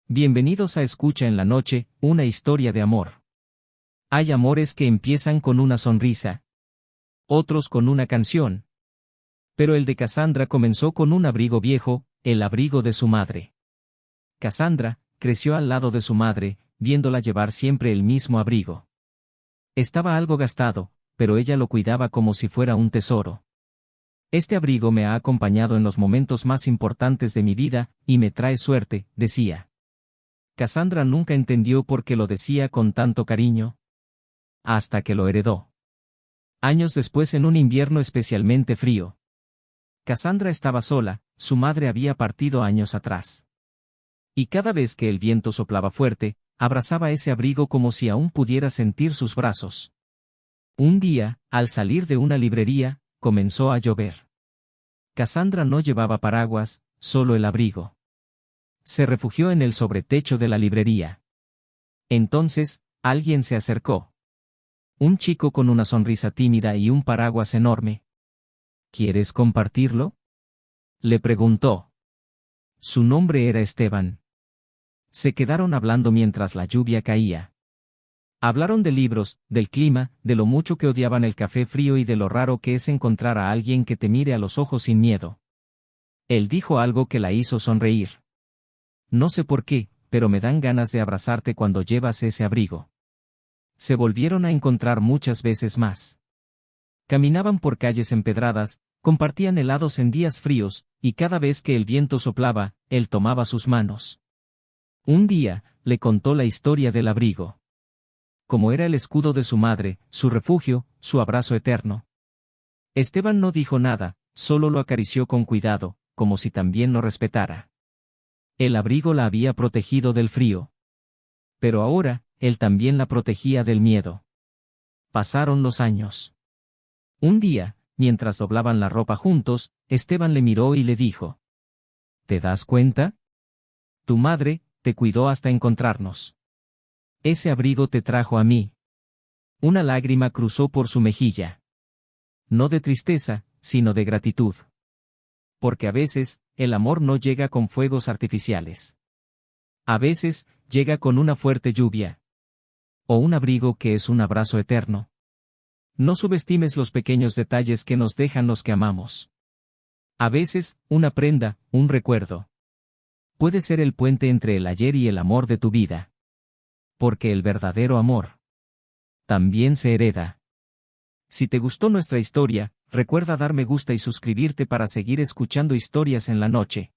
Bienvenidos a Escucha en la Noche, una historia de amor. Hay amores que empiezan con una sonrisa. Otros con una canción. Pero el de Cassandra comenzó con un abrigo viejo, el abrigo de su madre. Cassandra creció al lado de su madre, viéndola llevar siempre el mismo abrigo. Estaba algo gastado, pero ella lo cuidaba como si fuera un tesoro. Este abrigo me ha acompañado en los momentos más importantes de mi vida, y me trae suerte, decía. Cassandra nunca entendió por qué lo decía con tanto cariño. Hasta que lo heredó. Años después, en un invierno especialmente frío. Cassandra estaba sola, su madre había partido años atrás. Y cada vez que el viento soplaba fuerte, abrazaba ese abrigo como si aún pudiera sentir sus brazos. Un día, al salir de una librería, comenzó a llover. Cassandra no llevaba paraguas, solo el abrigo. Se refugió en el sobretecho de la librería. Entonces, alguien se acercó. Un chico con una sonrisa tímida y un paraguas enorme. ¿Quieres compartirlo?, le preguntó. Su nombre era Esteban. Se quedaron hablando mientras la lluvia caía. Hablaron de libros, del clima, de lo mucho que odiaban el café frío y de lo raro que es encontrar a alguien que te mire a los ojos sin miedo. Él dijo algo que la hizo sonreír. No sé por qué, pero me dan ganas de abrazarte cuando llevas ese abrigo. Se volvieron a encontrar muchas veces más. Caminaban por calles empedradas, compartían helados en días fríos, y cada vez que el viento soplaba, él tomaba sus manos. Un día, le contó la historia del abrigo. Como era el escudo de su madre, su refugio, su abrazo eterno. Esteban no dijo nada, solo lo acarició con cuidado, como si también lo respetara. El abrigo la había protegido del frío. Pero ahora, él también la protegía del miedo. Pasaron los años. Un día, mientras doblaban la ropa juntos, Esteban le miró y le dijo: ¿Te das cuenta? Tu madre te cuidó hasta encontrarnos. Ese abrigo te trajo a mí. Una lágrima cruzó por su mejilla. No de tristeza, sino de gratitud. Porque a veces, el amor no llega con fuegos artificiales. A veces, llega con una fuerte lluvia. O un abrigo que es un abrazo eterno. No subestimes los pequeños detalles que nos dejan los que amamos. A veces, una prenda, un recuerdo. Puede ser el puente entre el ayer y el amor de tu vida. Porque el verdadero amor también se hereda. Si te gustó nuestra historia, recuerda dar me gusta y suscribirte para seguir escuchando historias en la noche.